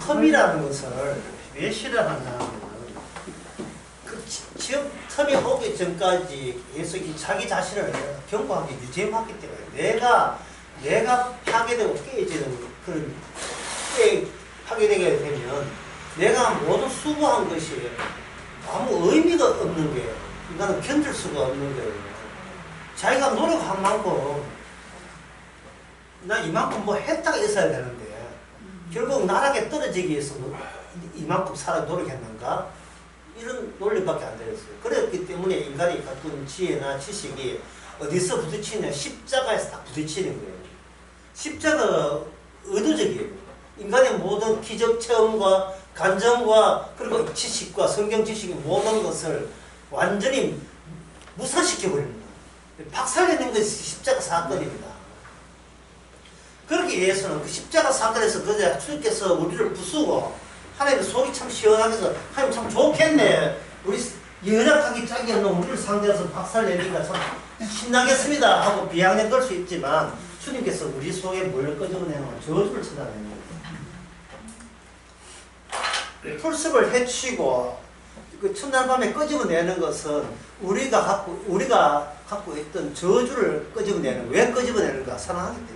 텀이라는 것을 왜 싫어하냐면 그 텀이 오기 전까지 계속 자기 자신을 견고하게 유지해왔기 때문에 내가 파괴되고 깨지는 그런 파괴되게 되면 내가 모두 수고한 것이 아무 의미가 없는 거예요. 인간은 견딜 수가 없는 거예요. 자기가 노력한 만큼 나 이만큼 뭐 했다가 있어야 되는데 결국 나락에 떨어지기 위해서 이만큼 노력했는가? 이런 논리밖에 안 되었어요. 그렇기 때문에 인간이 갖춘 지혜나 지식이 어디서 부딪히냐? 십자가에서 딱 부딪히는 거예요. 십자가 의도적이에요. 인간의 모든 기적 체험과 감정과 그리고 지식과 성경 지식의 모든 것을 완전히 무산시켜버립니다. 박살내는 것이 십자가 사건입니다. 그러기 위해서는 그 십자가 사건에서 그저 주님께서 우리를 부수고 하나님의 속이 참 시원하게 해서 하나님 참 좋겠네. 우리 연약하기 짝이 없는 우리를 상대해서 박살내니까 참 신나겠습니다 하고 비양에 걸 수 있지만 주님께서 우리 속에 뭘 끄집어내는 저주를 쳐다내는 거예요. 풀숲을 해치고 그 첫날 밤에 끄집어내는 것은 우리가 갖고 있던 저주를 끄집어내는 거예요. 왜 끄집어내는가? 사랑하기 때문에.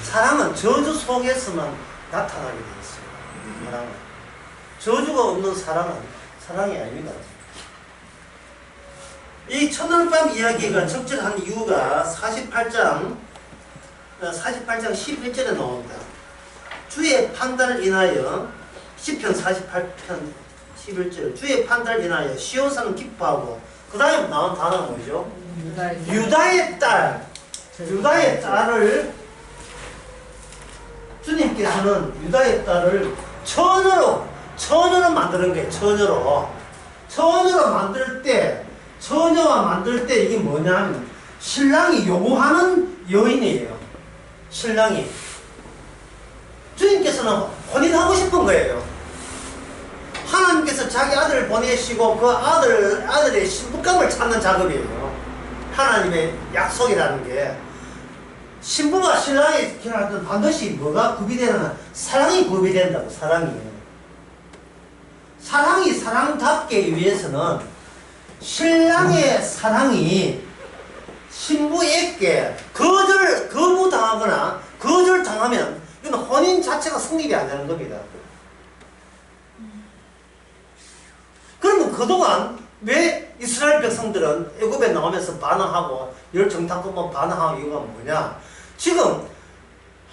사랑은 저주 속에서만 나타나게 되어 있어요. 사랑은. 저주가 없는 사랑은 사랑이 아닙니다. 이 첫날 밤 이야기가 적절한 이유가 48장 11절에 나옵니다. 주의 판단을 인하여 시편 48편 11절 주의 판단을 인하여 시온산은 기뻐하고 그 다음에 나온 단어가 뭐죠? 유다의 딸을 주님께서는 유다의 딸을 처녀로 만드는 거예요. 처녀로 처녀와 만들 때 이게 뭐냐면 신랑이 요구하는 여인이에요. 신랑이 주님께서는 혼인하고 싶은 거예요. 하나님께서 자기 아들을 보내시고 그 아들의 신부감을 찾는 작업이에요. 하나님의 약속이라는 게 신부와 신랑이 반드시 뭐가 구비되는 사랑이 구비된다고. 사랑이 사랑답게 위해서는 신랑의 사랑이 신부에게 거부당하거나 거절당하면 이건 혼인 자체가 성립이 안 되는 겁니다. 그러면 그동안 왜 이스라엘 백성들은 애굽에 나오면서 반항하고 열정탐구만 반항하고 이유가 뭐냐? 지금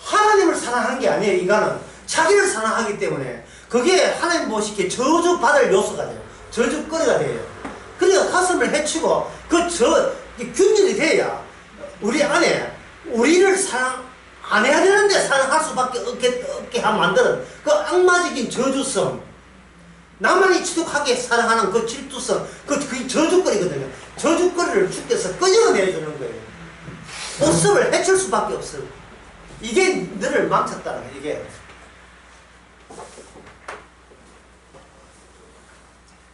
하나님을 사랑하는 게 아니에요. 인간은 자기를 사랑하기 때문에 그게 하나님 보시기에 저주받을 요소가 돼요. 저주거리가 돼요. 그러니까 가슴을 해치고 균열이 돼야 우리 안에 우리를 사랑 안 해야 되는데 사랑할 수밖에 없게 만드는 그 악마적인 저주성, 나만이 지독하게 사랑하는 그 질투성, 그게 저주거리거든요. 저주거리를 주께서 끄집어내주는 거예요. 모습을 해칠 수밖에 없어요. 이게 너를 망쳤다는 거예요. 이게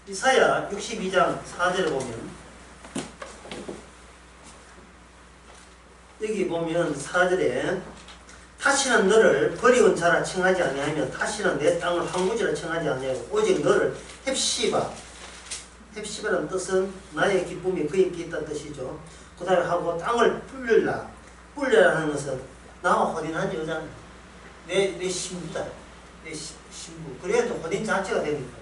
이사야 62장 4절에 보면 여기 보면 4절에 다시는 너를 버리온 자라 칭하지 아니하며 다시는 내 땅을 황무지라 칭하지 아니하고 오직 너를 헵시바라는 뜻은 나의 기쁨이 그에 있다는 뜻이죠. 그 다음에 하고 땅을 뿔려라는 것은 나와 혼인한 여자 내 신부다. 내 신부. 그래야지 혼인 자체가 되니까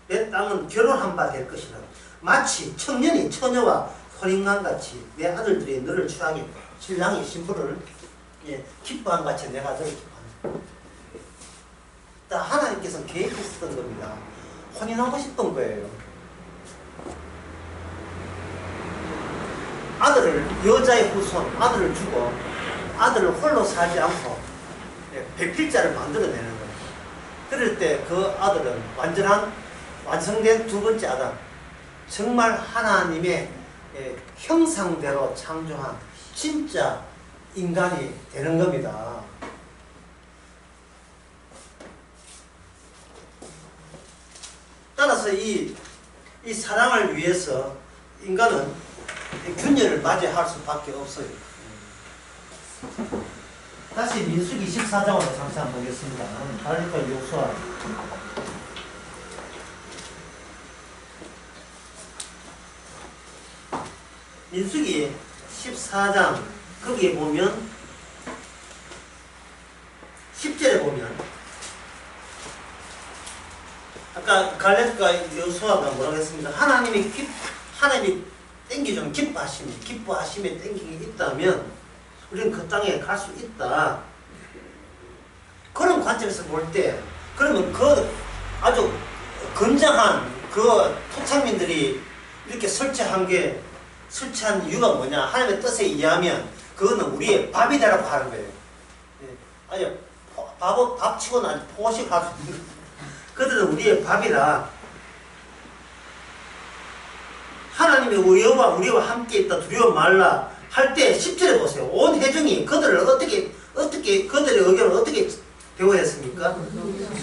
내 땅은 결혼한 바 될 것이라. 마치 청년이 처녀와 혼인한 같이 내 아들들이 너를 취하게 신랑이 신부를 기뻐한 같이 내가 너를 기뻐한다. 하나님께서는 계획했었던 겁니다. 혼인하고 싶은 거예요. 여자의 후손, 아들을 주고 아들을 홀로 살지 않고 백필자를 만들어내는 거예요. 그럴 때 그 아들은 완성된 두 번째 아담, 정말 하나님의 형상대로 창조한 진짜 인간이 되는 겁니다. 따라서 이 사랑을 위해서 인간은 균열을 맞이할 수밖에 없어요. 다시 민수기 24장으로 잠시 한번 보겠습니다. 갈렙과 여호수아. 민수기 14장 거기에 보면 10절에 보면 아까 갈렙과 여호수아가 뭐라고 했습니다. 하나님이 땡기 좀 기뻐하심에 땡기게 있다면 우리는 그 땅에 갈 수 있다. 그런 관점에서 볼 때 그러면 그 아주 건장한 그 토착민들이 이렇게 설치한 이유가 뭐냐? 하나님의 뜻에 의하면 그거는 우리의 밥이 되라고 하는 거예요. 아니 밥치고는 아주 포식할 수 있는 그들은 우리의 밥이라. 하나님이 우리와 함께 있다 두려워 말라 할 때 10절에 보세요. 온 회중이 그들을 어떻게 그들의 의견을 어떻게 대우했습니까?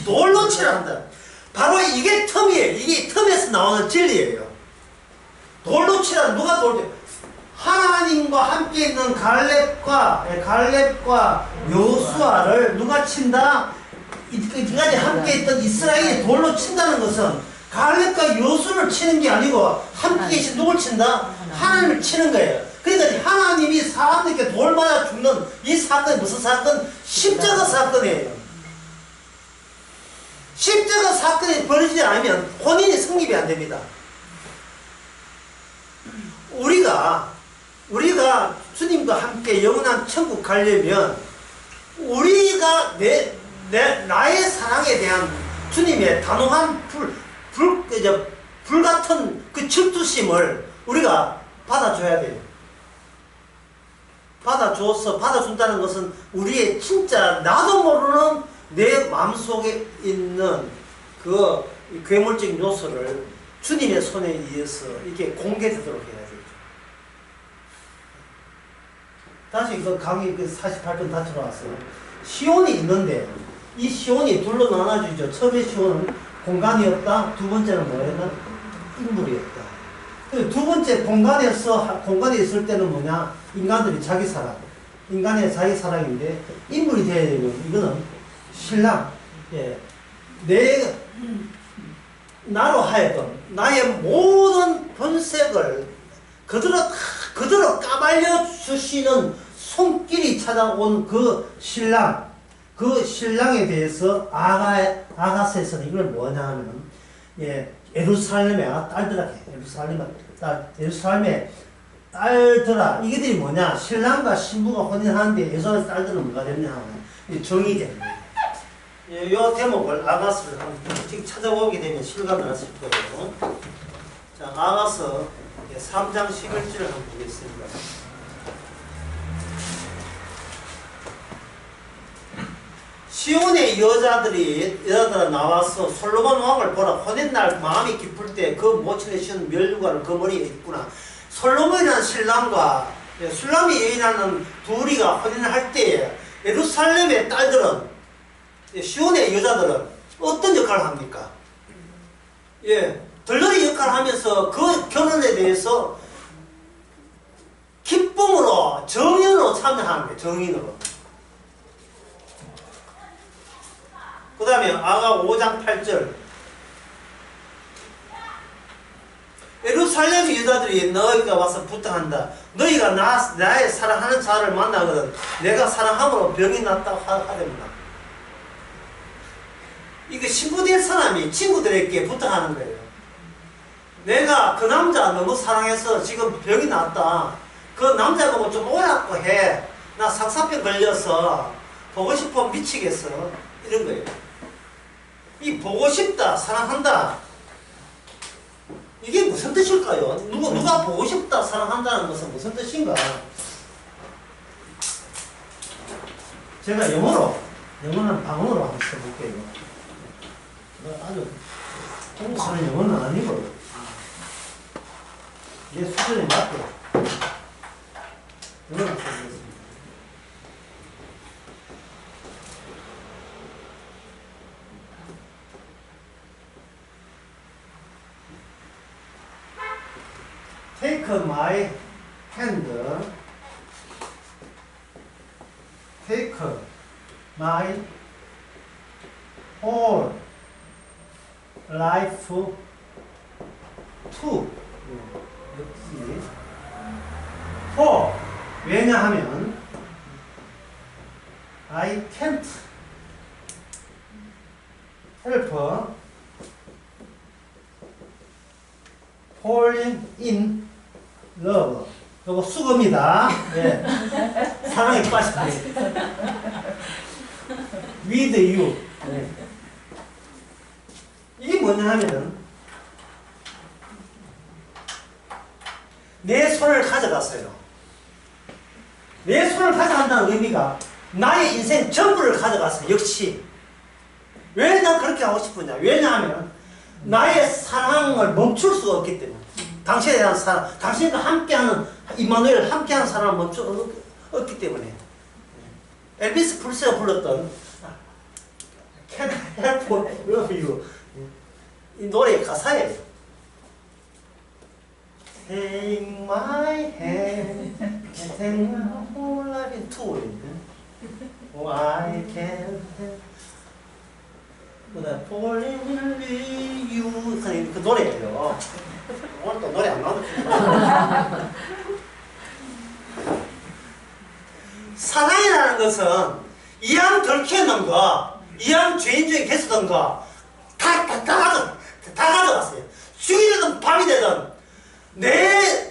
돌로 치라 한다. 바로 이게 텀이에요. 이게 텀에서 나오는 진리예요. 돌로 치라. 누가 돌로 하나님과 함께 있는 갈렙과 여호수아를 누가 친다? 이때까지 함께 있던 이스라엘이 돌로 친다는 것은 갈렙과 여호수아를 치는 게 아니고 함께 계신 누굴 친다? 하나님을 치는 거예요. 그러니까 하나님이 사람들에게 돌 맞아 죽는 이 사건이 무슨 사건? 십자가 사건이에요. 십자가 사건이 벌어지지 않으면 혼인이 성립이 안 됩니다. 우리가 주님과 함께 영원한 천국 가려면 우리가 나의 사랑에 대한 주님의 단호한 불같은 그 질투심을 우리가 받아줘야 돼요. 받아준다는 것은 우리의 진짜 나도 모르는 내 마음속에 있는 그 괴물적인 요소를 주님의 손에 의해서 이게 공개되도록 해야 되죠. 다시 그 강의 48편 다 들어왔어요. 시온이 있는데 이 시온이 둘로 나눠지죠. 처음에 시온은 공간이었다. 두 번째는 뭐였나? 인물이었다. 두 번째 공간에 있을 때는 뭐냐? 인간의 자기 사랑인데 인물이 되어야 되면 이거는 신랑. 예. 나로 하여금 나의 모든 본색을 그대로 까발려 주시는 손길이 찾아온 그 신랑에 대해서 아가서에서는 이걸 뭐냐 하면, 예, 예루살렘의 딸들아, 이게들이 뭐냐? 신랑과 신부가 혼인하는데 예수의 딸들은 뭐가 됐냐 하면 정이 됩니다. 예, 이 대목을 아가서를 한번 찾아보게 되면 실감을 하실 거예요. 자, 아가서 3장 11절을 한번 보겠습니다. 시온의 여자들이 나와서 솔로몬 왕을 보라. 혼인날 마음이 기쁠 때 그 모친의 씌운 멸류관을 그 머리에 있구나. 솔로몬이라는 신랑과 술람이 여인하는 둘이가 혼인을 할 때에 예루살렘의 딸들은, 시온의 여자들은 어떤 역할을 합니까? 예, 들러리 역할을 하면서 그 결혼에 대해서 기쁨으로 정인으로 참여하는 거예요. 정인으로. 그 다음에 아가 5장 8절. 예루살렘 여자들이 너희가 와서 부탁한다. 너희가 나의 사랑하는 자를 만나거든 내가 사랑함으로 병이 났다고 하렵니다. 이게 신부될 사람이 친구들에게 부탁하는 거예요. 내가 그 남자 너무 사랑해서 지금 병이 났다. 그 남자 보고 좀 오라고 해. 나 삭사병 걸려서 보고 싶어 미치겠어. 이런 거예요. 이 보고 싶다, 사랑한다. 이게 무슨 뜻일까요? 누가 보고 싶다, 사랑한다는 것은 무슨 뜻인가? 제가 영어는 방언으로 한번 써볼게요. 아주 공부하는 영어는 아니고 내 수준에 맞게 영어를 써보겠습니다. Take my hand take my whole life to 역시 for 왜냐하면 I can't help falling in love. 요거 수금이다. 네. 사랑에 빠졌다. with you. 네. 이게 뭐냐 하면은 내 손을 가져갔어요. 내 손을 가져간다는 의미가 나의 인생 전부를 가져갔어요. 역시. 왜 난 그렇게 하고 싶으냐? 왜냐하면 나의 사랑을 멈출 수가 없기 때문에. 당신에 대한 사랑, 당신과 함께하는 임마누엘 함께하는 사랑을 멈출 수 없기 때문에. 엘비스 프레슬리가 불렀던 Can't help but love you. 이 노래의 가사예요. Take my hand, take my whole life into it. Oh, I can't fall in with you. 그 노래예요. 오늘 또 노래 안 나오는 사랑이라는 것은 이왕 덜켜놓은 거, 이왕 죄인 중에 계속 거, 다 가져갔어요. 죽이든 밤이 되든,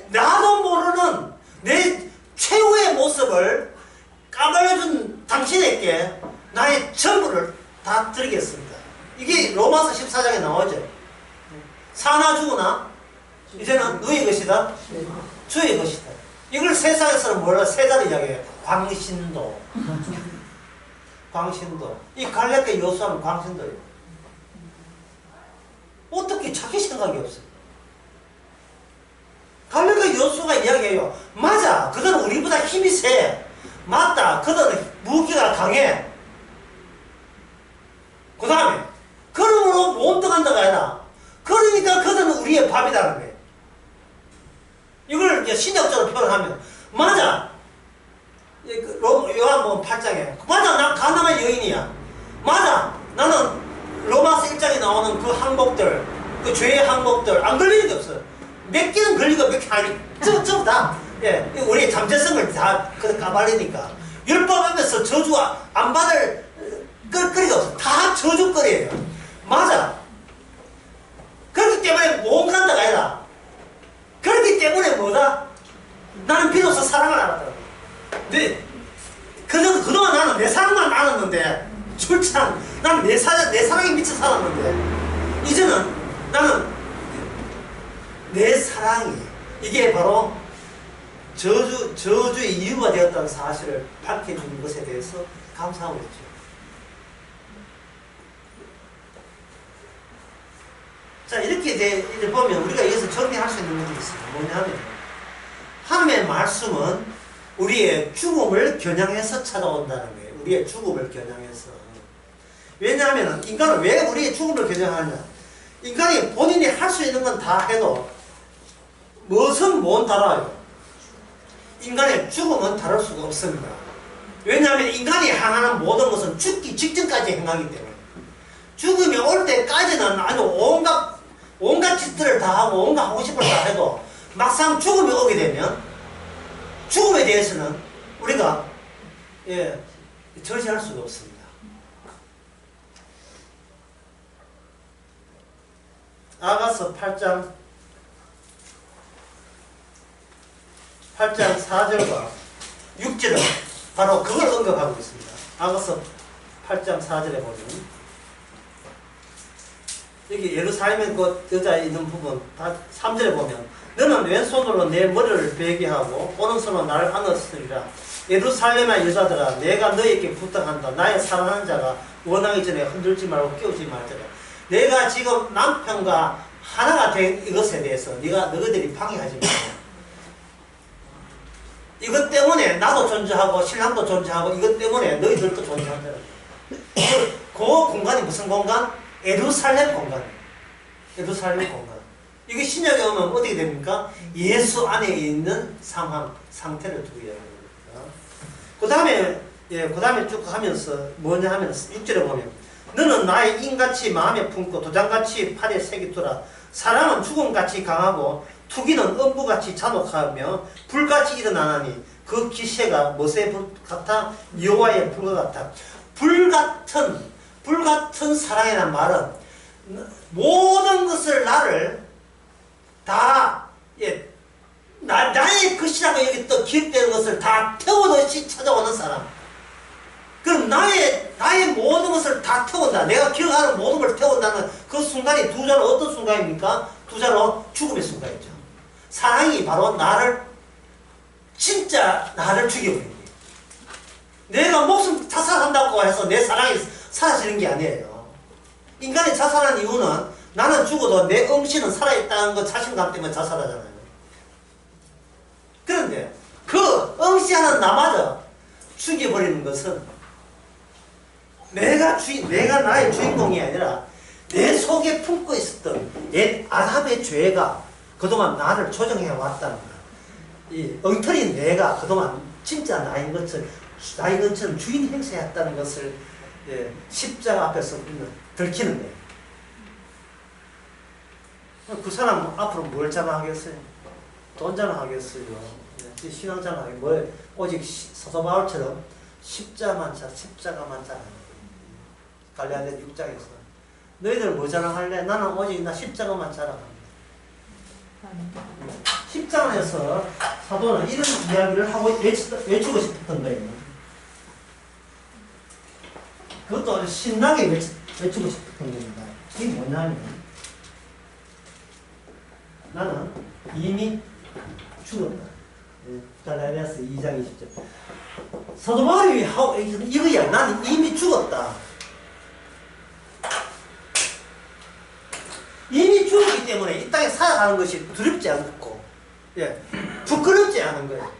나도 모르는 내 최후의 모습을 까발려준 당신에게 나의 전부를 다 드리겠습니다. 이게 로마서 14장에 나오죠. 사나 죽으나 이제는 누의 것이다? 주의 것이다. 이걸 세상에서는 뭐라 세자를 이야기해요. 광신도. 광신도. 이 갈렙과 여호수아는 광신도예요. 어떻게 자기 생각이 없어요. 갈렙과 여호수아가 이야기해요. 맞아. 그들은 우리보다 힘이 세. 맞다. 그들은 무기가 강해. 그 다음에 그러므로 못 들어간다가 아니라 그러니까 그들은 우리의 밥이라는 거예요. 이걸 이제 신약적으로 표현하면 맞아. 요한복음 8장에 맞아. 난 가난한 여인이야. 맞아. 나는 로마서 1장에 나오는 그 항목들, 그 죄의 항목들 안 걸리는 게 없어요. 몇 개는 걸리고 몇 개 아니. 전부 다. 예, 우리의 잠재성을 다 까발리니까 율법하면서 저주 안 받을 거리가 없어. 다 저주거리예요. 맞아. 그렇기 때문에 못 간다가 아니라 그렇기 때문에 뭐다? 나는 비로소 사랑을 알았다. 근데 그동안 나는 내 사랑만 알았는데 출장 나는 내 사랑에 미쳐 살았는데 이제는 나는 내 사랑이 이게 바로 저주의 이유가 되었다는 사실을 밝혀주는 것에 대해서 감사하고 있죠. 자, 이렇게 보면 우리가 여기서 정리할 수 있는 것이 있습니다. 뭐냐면 하나님의 말씀은 우리의 죽음을 겨냥해서 찾아온다는 거예요. 우리의 죽음을 겨냥해서. 왜냐하면 인간은 왜 우리의 죽음을 겨냥하느냐? 인간이 본인이 할 수 있는 건 다 해도 무엇은 못 다뤄요. 인간의 죽음은 다룰 수가 없습니다. 왜냐하면 인간이 향하는 모든 것은 죽기 직전까지 행하기 때문에 죽음이 올 때까지는 아주 온갖 짓들을 다 하고 온갖 하고 싶은 걸 다 해도 막상 죽음이 오게 되면 죽음에 대해서는 우리가 저지할 수가 없습니다. 아가서 8장 4절과 6절은 바로 그걸 언급하고 있습니다. 아가서 8장 4절에 보면 여기 예루살렘에 그 여자 있는 부분 3절에 보면 너는 왼손으로 내 머리를 베게 하고 오른손으로 나를 안았으리라. 예루살렘의 여자들아 내가 너에게 부탁한다. 나의 사랑하는 자가 원하기 전에 흔들지 말고 깨우지 말지라. 내가 지금 남편과 하나가 된 이것에 대해서 너희들이 방해하지 말고 이것 때문에 나도 존재하고 신랑도 존재하고 이것 때문에 너희들도 존재한다. 그 공간이 무슨 공간? 예루살렘 공간. 예루살렘 공간. 이게 신약에 오면 어떻게 됩니까? 예수 안에 있는 상태를 두게 하는 겁니다. 그 다음에 예, 그 다음에 쭉 하면서 뭐냐 하면 6절에 보면 너는 나의 인같이 마음에 품고 도장같이 팔에 새기 두라. 사람은 죽음같이 강하고 투기는 음부같이 잔혹하며 불같이 일어나나니 그 기세가 못의 불 같아 여호와의 불과 같아. 불같은 사랑이라는 말은 모든 것을 나를 다 나의 것이라고 여기 또 기억되는 것을 다 태우듯이 찾아오는 사람. 그럼 나의 모든 것을 다 태운다. 내가 기억하는 모든 걸 태운다는 그 순간이 두 자로 어떤 순간입니까? 두 자로 죽음의 순간이죠. 사랑이 바로 진짜 나를 죽여버린 거예요. 내가 목숨 자살한다고 해서 내 사랑이 사라지는 게 아니에요. 인간이 자살한 이유는 나는 죽어도 내 음식은 살아있다는 그 자신감 때문에 자살하잖아요. 그런데 그 응시하는 나마저 죽여버리는 것은 내가 나의 주인공이 아니라 내 속에 품고 있었던 옛 아담의 죄가 그동안 나를 조정해 왔다는 것. 이 엉터리인 내가 그동안 진짜 나인 것처럼 주인 행세했다는 것을 십자가 앞에서 들키는 거예요. 그 사람 앞으로 뭘 자랑하겠어요? 돈 자랑하겠어요? 신앙 자랑하겠어요? 오직 사도 바울처럼 십자가만 자랑해요. 갈라디아 6장에서 너희들 뭐 자랑할래? 나는 오직 나 십자가만 자랑합니다. 십자가에서 사도는 이런 이야기를 하고 외치고 싶었던 거예요. 그것도 아주 신나게 외치고 싶었던 겁니다. 이게 뭐냐면 나는 이미 죽었다. 갈라디아서 2장 20절. 사도 바울이 이거야. 나는 이미 죽었다. 이미 죽었기 때문에 이 땅에 살아가는 것이 두렵지 않고 부끄럽지 않은 거예요.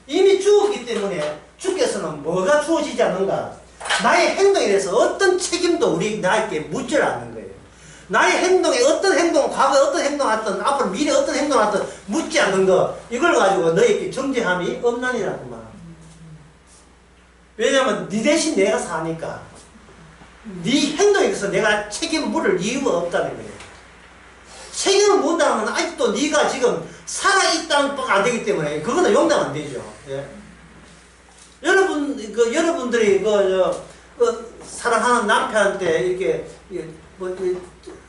이미 죽었기 때문에 주께서는 뭐가 주어지지 않는가? 나의 행동에 대해서 어떤 책임도 나에게 묻지 않는 거예요. 나의 행동에 어떤 행동, 과거에 어떤 행동을 하든 앞으로 미래에 어떤 행동을 하든 묻지 않는 거, 이걸 가지고 너에게 정죄함이 없나니라고 말합니다. 왜냐하면 네 대신 내가 사니까 네 행동에 대해서 내가 책임 물을 이유가 없다는 거예요. 책임을 묻는다면 아직도 네가 지금 살아있다는 바가 안 되기 때문에 그거는 용납 안 되죠. 여러분들이 사랑하는 남편한테 이렇게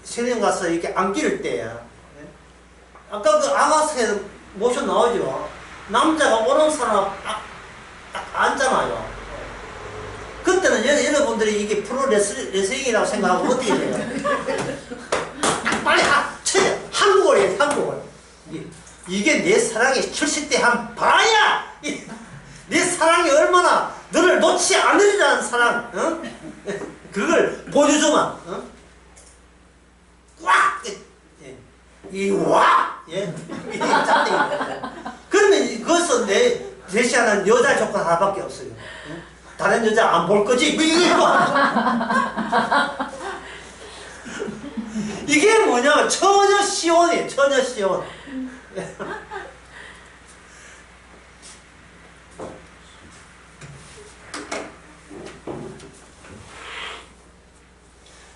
세상 가서 이렇게 안길 때야. 아까 그 아가새 모션 나오죠. 남자가 오는 사람 딱 앉잖아요. 그때는 여러분들이 이게 프로 레슬링이라고 생각하고 어떻게 해요? 빨리 쳐요. 한국어를 해요. 한국어를. 이게 내 사랑의 70대 한 봐야 내 사랑이 얼마나 너를 놓지 않으리라는 사랑, 그걸 보여주마. 꽉! 이게 짝대기입니다. 그러면 그것은 내 제시하는 여자 조건 하나밖에 없어요. 다른 여자 안 볼 거지? 이게 뭐냐면 처녀 시온이에요. 처녀 시온.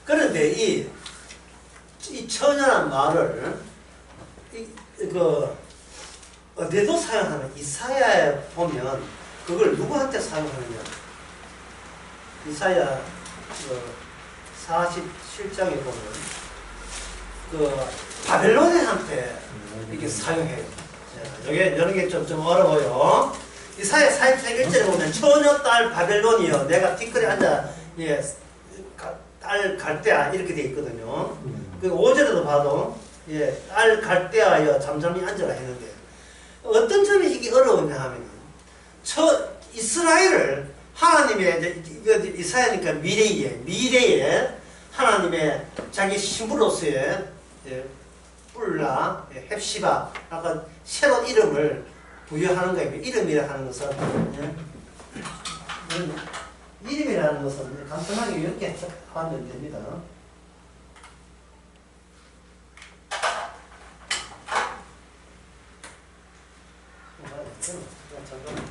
그런데 이 처녀란 말을 어디에도 사용하는 이사야에 보면 그걸 누구한테 사용하느냐? 이사야 47장에 보면 바벨론한테 이렇게 사용해요. 이런 게 좀 어려워요. 이사야 44장 1절에 보면 처녀 딸 바벨론이여 내가 티끌에 앉아 딸 갈대아 이렇게 돼 있거든요. 그리고 5절에도 봐도 딸 갈대아여 잠잠히 앉아라 했는데 어떤 점이 이게 어려우냐 하면 이스라엘을 하나님의 이사야니까 미래에 하나님의 자기 신부로서의 뿔라 헵시바 아까 새로운 이름을 부여하는 거예요. 이름이라 하는 것은 이름이라는 것은 간단하게 이렇게 하면 됩니다. 잠깐만.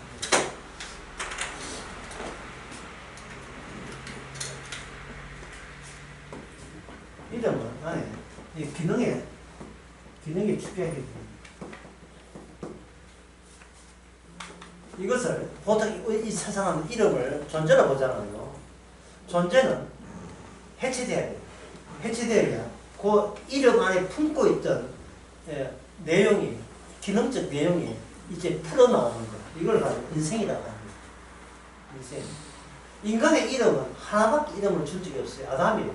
기능에 축약이 됩니다. 이것을 보통 이 세상은 이름을 존재로 보잖아요. 존재는 해체돼야 돼요. 해체돼야 그 이름 안에 품고 있던 내용이, 기능적 내용이 이제 풀어나오는 거. 이걸 가지고 인생이라고 합니다. 인생. 인간의 이름은 하나밖에 이름을 준 적이 없어요. 아담이에요.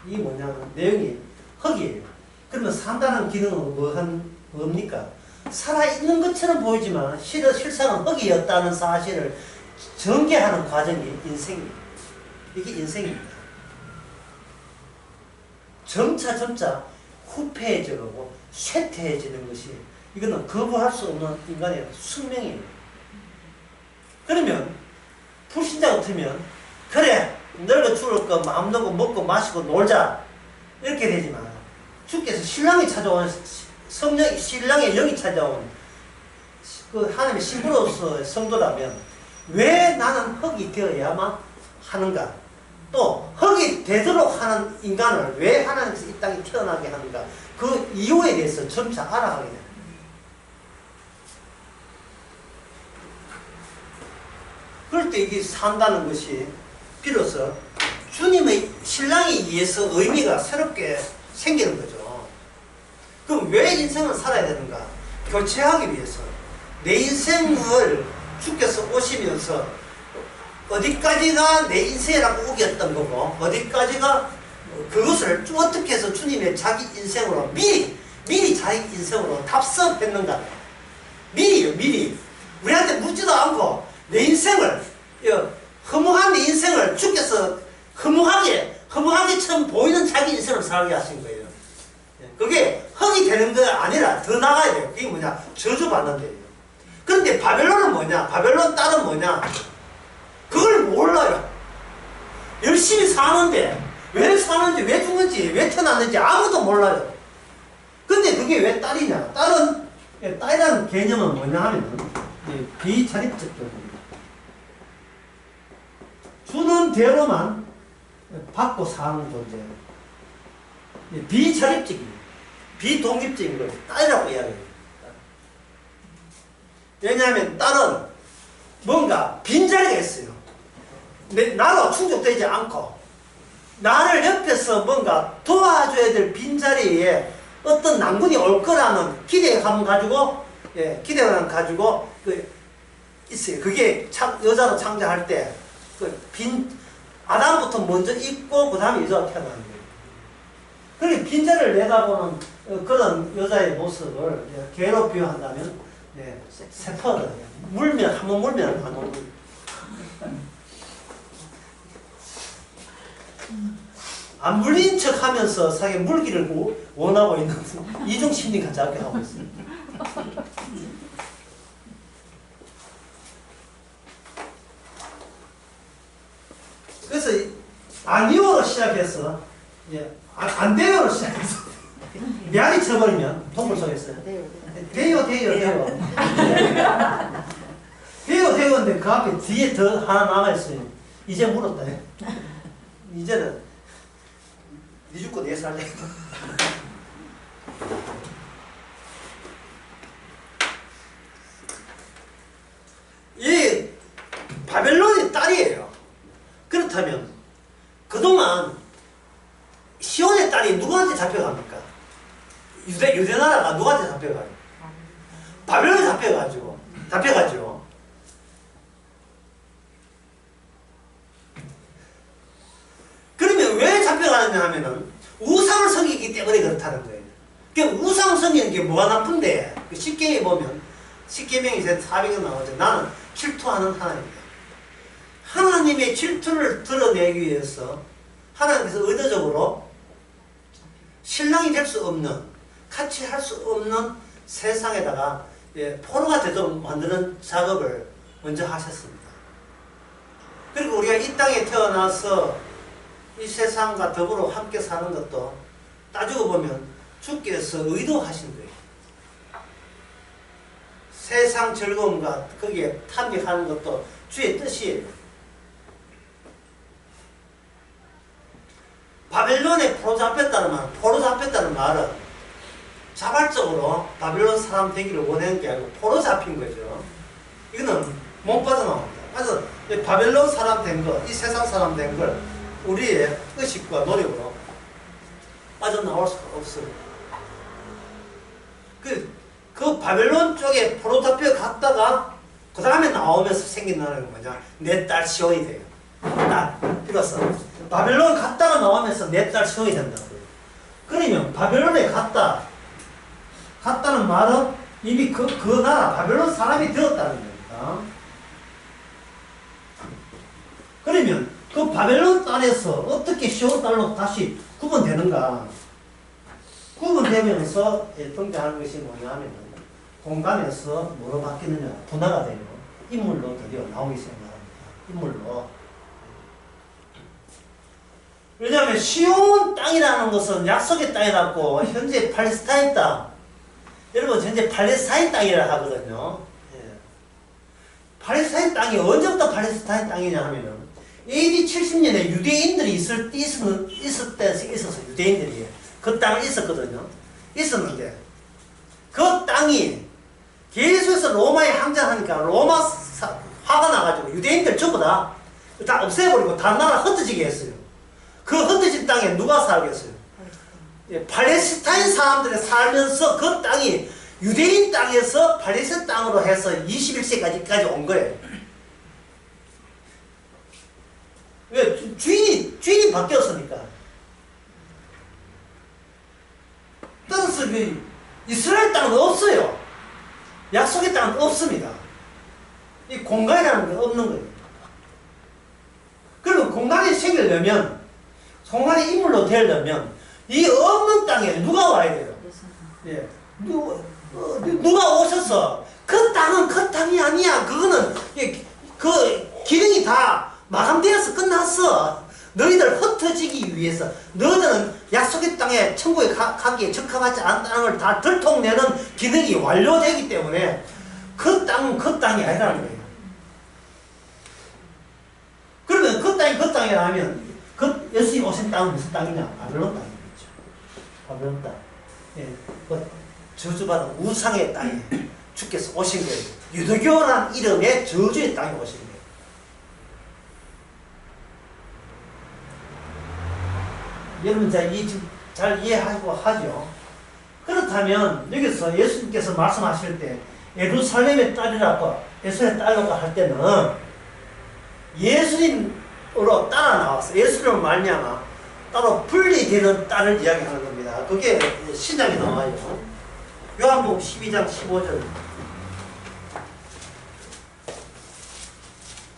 이게 뭐냐면 내용이 흙이에요. 그러면 산다는 기능은 뭡니까? 살아있는 것처럼 보이지만 실상은 흙이었다는 사실을 전개하는 과정이 인생이에요. 이게 인생입니다. 점차 후패해져가고 쇠퇴해지는 것이 이거는 거부할 수 없는 인간의 숙명이에요. 그러면 불신자 같으면 그래 늙어 죽을 거 마음 놓고 먹고 마시고 놀자 이렇게 되지만 주께서 신랑이 찾아온 신랑의 영이 찾아온 그 하나님의 신부로서 성도라면 왜 나는 흙이 되어야만 하는가? 또 흙이 되도록 하는 인간을 왜 하나님께서 이 땅에 태어나게 하는가? 그 이유에 대해서 점차 알아가게 됩니다. 그럴 때 이게 산다는 것이 비로소 주님의 신랑에 의해서 의미가 새롭게 생기는 거죠. 그럼 왜 인생을 살아야 되는가? 교체하기 위해서. 내 인생을 주께서 오시면서 어디까지가 내 인생이라고 우겼던 거고 어디까지가 그것을 어떻게 해서 주님의 자기 인생으로 미리 자기 인생으로 답습했는가. 미리 우리한테 묻지도 않고 내 인생을 허무한 내 인생을 주께서 허무하게 처럼 보이는 자기 인생을 살게 하신 거예요. 그게 흙이 되는 거 아니라 더 나가야 돼요. 그게 뭐냐? 저주받는 데예요. 그런데 바벨론은 뭐냐? 바벨론 딸은 뭐냐? 그걸 몰라요. 열심히 사는데 왜 사는지 왜 죽는지 왜 태어났는지 아무도 몰라요. 근데 그게 왜 딸이냐? 딸이라는 개념은 뭐냐 하면 비자립적 존재입니다. 주는 대로만 받고 사는 존재예요. 비자립적이에요. 비독립적인 걸 딸이라고 이야기해요. 왜냐하면 딸은 뭔가 빈자리가 있어요. 나로 충족되지 않고 나를 옆에서 뭔가 도와줘야 될 빈자리에 어떤 난군이 올 거라는 기대감 가지고 있어요. 그게 여자로 창조할 때 아담부터 먼저 있고 그 다음에 여자가 태어나는 거예요. 그렇게 빈자리를 내다보는 그런 여자의 모습을 개로 비유한다면 세포거든요. 한번 물면 안 오는. 안 물린 척 하면서 자기 물기를 원하고 있는 이중심리가 작용하고 있습니다. 그래서 아니오로 시작해서 안 돼요로 시작해서 미안히 쳐버리면 동물 속에서요. 돼요. 돼요인데 그 앞에 뒤에 더 하나 남아있어요. 이제 물었다. 이제는 니 죽고 내 살래. 이 바벨론이 딸이에요. 그렇다면 그동안 시온의 딸이 누구한테 잡혀갑니까? 유대나라가 누구한테 잡혀가요? 바벨론에 잡혀가죠. 그러면 왜 잡혀가느냐 하면은 우상을 섬기기 때문에 그렇다는 거예요. 그러니까 우상 섬기는 게 뭐가 나쁜데? 십계명에 보면 십계명이 400년 나오죠. 나는 질투하는 하나님이다. 하나님의 질투를 드러내기 위해서 하나님께서 의도적으로 신랑이 될 수 없는, 같이 할 수 없는 세상에다가 포로가 되도록 만드는 작업을 먼저 하셨습니다. 그리고 우리가 이 땅에 태어나서 이 세상과 더불어 함께 사는 것도 따지고 보면 주께서 의도하신 거예요. 세상 즐거움과 거기에 탐닉하는 것도 주의 뜻이에요. 바벨론에 포로 잡혔다는 말은 자발적으로 바벨론 사람 되기를 원하는 게 아니고 포로 잡힌 거죠. 이거는 못 빠져나옵니다. 그래서 이 바벨론 사람 된 거, 이 세상 사람 된 걸 우리의 의식과 노력으로 빠져나올 수가 없어요. 그 바벨론 쪽에 포로 잡혀 갔다가 그 다음에 나오면서 생긴 나라는 뭐냐? 내 딸 시온이 돼요. 딸. 이것은 바벨론 갔다가 나오면서 내 딸 시온이 된다고요. 그러면 바벨론에 갔다는 말은 이미 그 나라 바벨론 사람이 되었다는 겁니다. 그러면 그 바벨론 땅에서 어떻게 시온 딸로 다시 구분되는가? 구분되면서 등장하는 것이 뭐냐면 공간에서 뭐로 바뀌느냐? 분화가 되고 인물로 드디어 나오기 시작합니다. 인물로. 왜냐하면 시온 땅이라는 것은 약속의 땅이라고 현재 팔레스타인 땅, 여러분 현재 팔레스타인 땅이라 하거든요. 예. 팔레스타인 땅이 언제부터 팔레스타인 땅이냐 하면은 AD 70년에 유대인들이 있었어. 유대인들이 그 땅을 있었거든요. 있었는데 그 땅이 계속해서 로마에 항전하니까 로마 화가 나가지고 유대인들 전부 다 없애버리고 다른 나라 흩어지게 했어요. 그 흩어진 땅에 누가 살겠어요? 팔레스타인 사람들이 살면서 그 땅이 유대인 땅에서 팔레스타인 땅으로 해서 21세까지까지 온 거예요. 왜? 주인이 바뀌었으니까. 따라서 이스라엘 땅은 없어요. 약속의 땅은 없습니다. 이 공간이라는 게 없는 거예요. 그러면 공간이 생기려면, 공간이 인물로 되려면 이 없는 땅에 누가 와야 돼요? 예. 누가 오셔서 그 땅은 그 땅이 아니야. 그거는 그 기능이 다 마감되어서 끝났어. 너희들 흩어지기 위해서 너희들은 약속의 땅에 천국에 가기에 적합하지 않은 땅을 다 들통내는 기능이 완료되기 때문에 그 땅은 그 땅이 아니라는 거예요. 그러면 그 땅이 그 땅이라면 그 예수님 오신 땅은 무슨 땅이냐? 바벨론 땅이겠죠. 바벨론 땅. 예. 그 저주받은 우상의 땅에 주께서 오신 거예요. 유대교라는 이름의 저주의 땅에 오신 거예요. 여러분 잘 이해하고 하죠. 그렇다면 여기서 예수님께서 말씀하실 때 예루살렘의 딸이라고 예수의 딸이라고 할 때는 예수님으로 따라 나왔어요. 예수님을 말미암아 따로 분리되는 딸을 이야기하는 겁니다. 그게 신약에 나와요. 요한복음 12장 15절.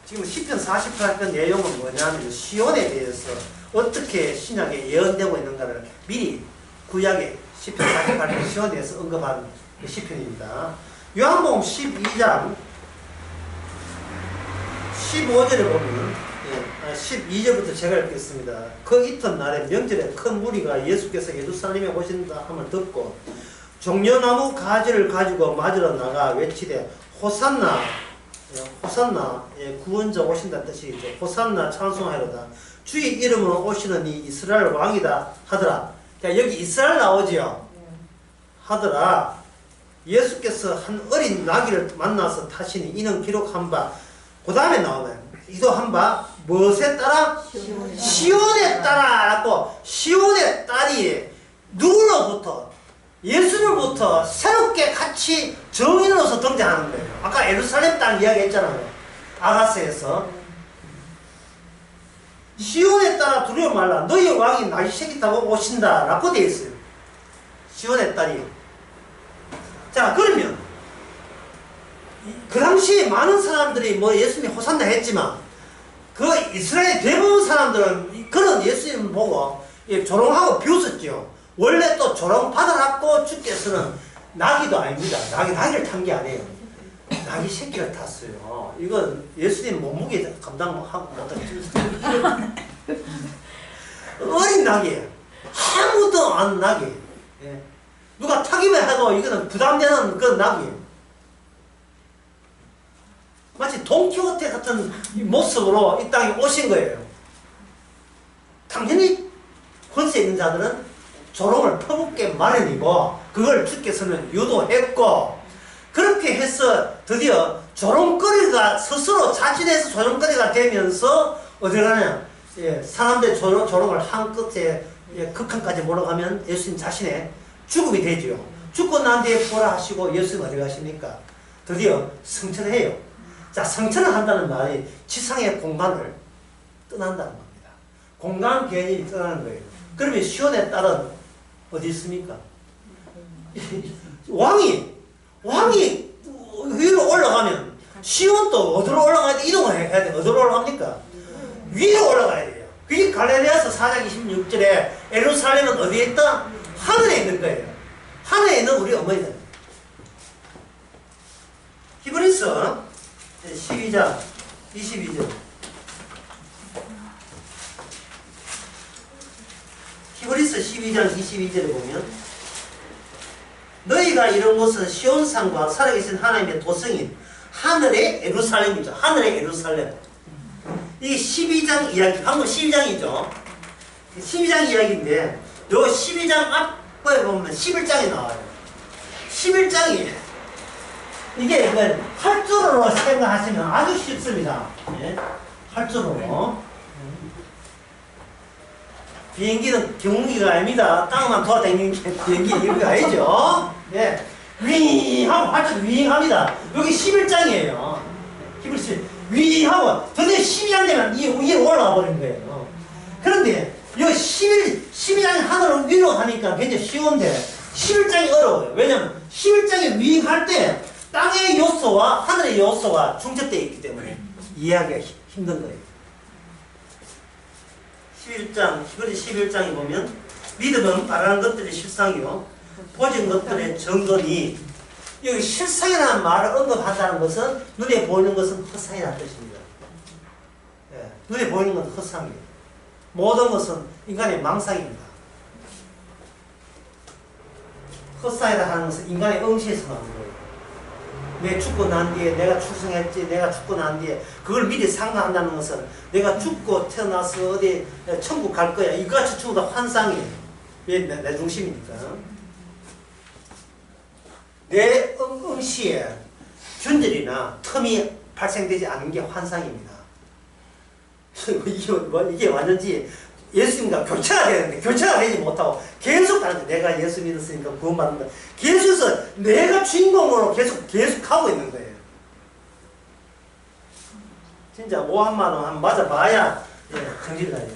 지금 시편 48편 내용은 뭐냐면 시온에 대해서 어떻게 신약에 예언되고 있는가를 미리 구약의 시편 48편 시온에 대해서 언급한 그 시편입니다. 요한복음 12장 15절에 보면 12절부터 제가 읽겠습니다. 그 이튿날에 명절에 큰 무리가 예수께서 예루살렘에 오신다 함을 듣고 종려나무 가지를 가지고 맞으러 나가 외치되 호산나, 호산나, 구원자 오신다는 뜻이죠. 호산나 찬송하리로다. 주의 이름으로 오시는 이 이스라엘 왕이다 하더라. 자, 여기 이스라엘 나오지요. 하더라. 예수께서 한 어린 나귀를 만나서 타시니 이는 기록한 바, 그 다음에 나오면 이도한 바 무엇에 따라? 시온에 따라라고. 시온의 딸이 누구로부터? 예수로부터 새롭게 같이 정인으로서 등장하는 거예요. 아까 예루살렘 땅 이야기 했잖아요. 아가스에서. 시온에 따라 두려워 말라. 너희 왕이 나귀 새끼 타고 오신다. 라고 되어 있어요. 시온의 딸이. 자, 그러면 그 당시에 많은 사람들이 뭐 예수님이 호산나 했지만 그 이스라엘 대부분 사람들은 그런 예수님을 보고 조롱하고 비웃었죠. 원래 또 조롱 받아놨고 주께서는 나귀도 아닙니다. 나귀를 탄 게 아니에요. 나귀 새끼를 탔어요. 이건 예수님 몸무게 감당하고 못하겠죠. 어린 나귀예요. 아무도 안 나귀. 예. 누가 타기만 해도 이거는 부담되는 그런 나귀예요. 마치 돈키호테 같은 모습으로 이 땅에 오신 거예요. 당연히 혼세 있는 자들은 조롱을 퍼붓게 마련이고 그걸 주께서는 유도했고 그렇게 해서 드디어 조롱거리가 스스로 자신에서 조롱거리가 되면서 어디 가냐 사람들의 조롱을 한 끝에 극한까지 몰아가면 예수님 자신의 죽음이 되죠. 죽고 난 뒤에 보라 하시고 예수님 어디 가십니까? 드디어 성천을 해요. 자, 성천을 한다는 말이 지상의 공간을 떠난다는 겁니다. 공간 개념이 떠나는 거예요. 그러면 시온의 딸은 어디 있습니까? 왕이 위로 올라가면 시온도 어디로 올라가야 돼? 이동을 해야 돼. 어디로 올라갑니까? 위로 올라가야 돼요. 그게 갈릴리아서 4장 26절에 예루살렘은 어디에 있다? 하늘에 있는 거예요. 하늘에 있는 우리 어머니들. 히브리서 12장 22절. 히브리서 12장 22절에 보면 너희가 이런 것은 시온산과 살아계신 하나님의 도성인 하늘의 예루살렘이죠. 하늘의 예루살렘. 이게 12장 이야기, 방금 12장이죠. 12장 이야기인데 요 12장 앞에 보면 11장이 나와요. 11장이 이게 활주로로 생각하시면 아주 쉽습니다. 예? 활주로로. 비행기는 경운기가 아닙니다. 땅만 돌아다니는 비행기 이거 아니죠. 예. 윙 하고 활주로 윙 합니다. 여기 11장이에요. 히브리서 윙 하고 드디어 12장 되면 이 위에 올라가 버린 거예요. 그런데 이 12장이 하늘로 위로 하니까 굉장히 쉬운데 11장이 어려워요. 왜냐면 11장이 윙 할 때 땅의 요소와 하늘의 요소가 중첩되어 있기 때문에 이해하기가 힘든 거예요. 11장, 히브리서 11장에 보면 믿음은 바라는 것들의 실상이요 보진 것들의 증거니 여기 실상이라는 말을 언급한다는 것은 눈에 보이는 것은 헛상이라는 뜻입니다. 예, 눈에 보이는 것은 헛상이에요. 모든 것은 인간의 망상입니다. 헛상이라 하는 것은 인간의 응시에서 나오는 거예요. 내 죽고 난 뒤에 내가 출생했지, 내가 죽고 난 뒤에 그걸 미리 상상한다는 것은 내가 죽고 태어나서 어디 천국 갈 거야. 이거같이 전부 다 환상이에요. 왜? 내 중심이니까. 내 응시에 균열이나 틈이 발생되지 않은 게 환상입니다. 이게 완전히 예수님과 교체가 되는데 교체가 되지 못하고 계속 다른데 내가 예수 믿었으니까 구원받는다. 계속해서 내가 주인공으로 계속 하고 있는 거예요. 진짜 5만 원 한번 맞아봐야 정신이 나요.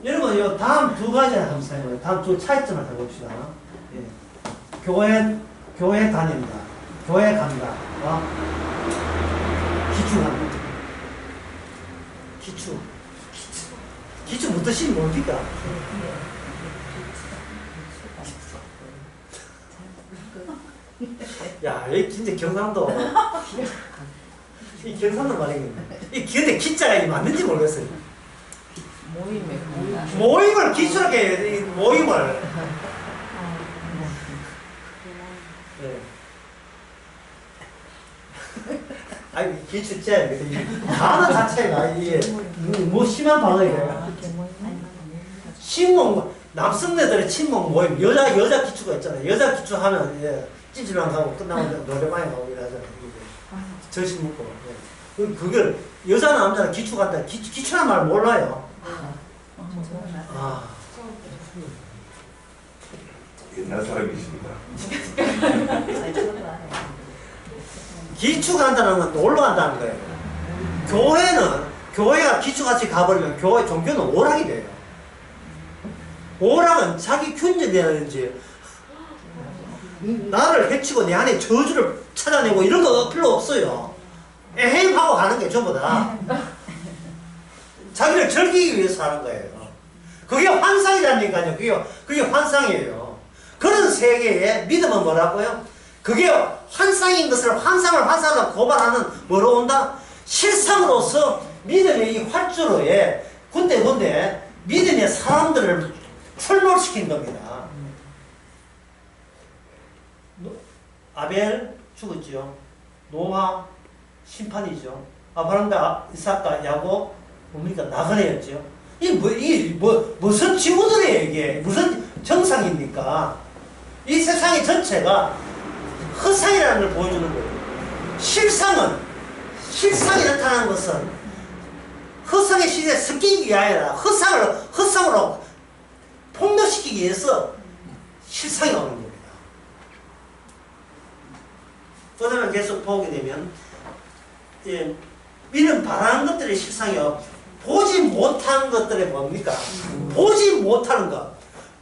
여러분 요 다음 두 가지를 한번 생각해요. 다음 두 차이점을 해봅시다. 예. 교회 다닌다. 교회 간다. 기축한다. 기축 무슨 뜻이 뭡니까? 야, 여기 진짜 경상도. 이 경상도 말이겠네. 이 근데 기자가 맞는지 모르겠어요. 모임을 기초로 해요. 이 모임을. 네. 아니 기축자 단어 자체가 이게 뭐 심한 방언이래요. 친목 남성네들의 친목 모임 여자 기축가 있잖아요. 여자 기축하면 찌질랑 하고 끝나면 노래방에 가고 이러잖아요. 절신 묶고. 그걸 여자 남자는 기축한다. 기축한 말 몰라요. 옛날 사람이십니다. 기축한다는 건 놀러 간다는 거예요. 교회가 기축같이 가버리면 교회 종교는 오락이 돼요. 오락은 자기 균열이라든지 나를 해치고 내 안에 저주를 찾아내고 이런 거 필요 없어요. 에헴 하고 가는 게 전부 다 자기를 즐기기 위해서 하는 거예요. 그게 환상이라니까요. 그게 환상이에요. 그런 세계에 믿음은 뭐라고요? 그게 환상인 것을 환상을 고발하는 뭐로 온다? 실상으로서 믿음의 이 활주로에 군데군데 믿음의 사람들을 출몰시킨 겁니다. 아벨 죽었죠. 노아 심판이죠. 아브라함과 이삭과 야곱 뭡니까? 나그네였죠. 무슨 친구들이에요, 이게? 무슨 정상입니까? 이 세상의 전체가 허상이라는 걸 보여주는 거예요. 실상이 나타나는 것은 허상의 시대에 섞이기 위하여 허상으로 폭로시키기 위해서 실상이 오는 겁니다. 그 다음에 계속 보게 되면, 예, 이런 바라는 것들의 실상이요. 보지 못하는 것들이 뭡니까? 보지 못하는 것.